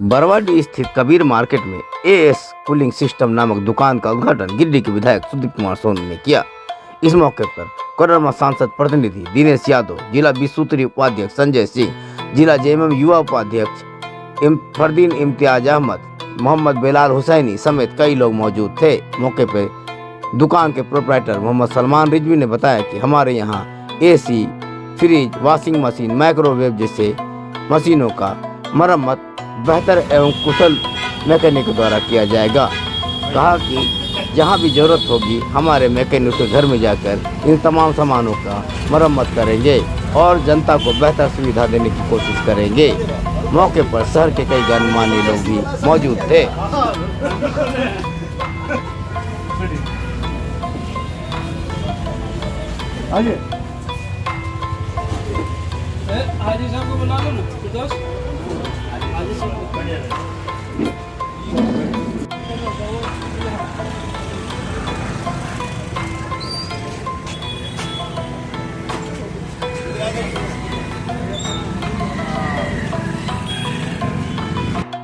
बरवाडी स्थित कबीर मार्केट में as cooling system नामक दुकान का उद्घाटन गिरिडीह के विधायक सुदीप कुमार सोनी ने किया। इस मौके पर कोडरमा सांसद प्रतिनिधि दिनेश यादव, जिला 20 सूत्री उपाध्यक्ष संजय सिंह, जिला जेएमएम युवा उपाध्यक्ष फरदीन इम्तियाज अहमद, मोहम्मद बेलाल हुसैनी समेत कई लोग मौजूद थे। मौके पर दुकान के प्रोप्राइटर मोहम्मद सलमान रिजवी ने बताया कि हमारे यहाँ AC, fridge, washing machine, microwave जैसे मशीनों का मरम्मत बेहतर एवं कुशल मैकेनिक द्वारा किया जाएगा। कहा कि जहां भी जरूरत होगी हमारे मैकेनिक के घर में जाकर इन तमाम सामानों का मरम्मत करेंगे और जनता को बेहतर सुविधा देने की कोशिश करेंगे। मौके पर शहर के कई गणमान्य लोग भी मौजूद थे। हाजी साहब को बुला लो ना।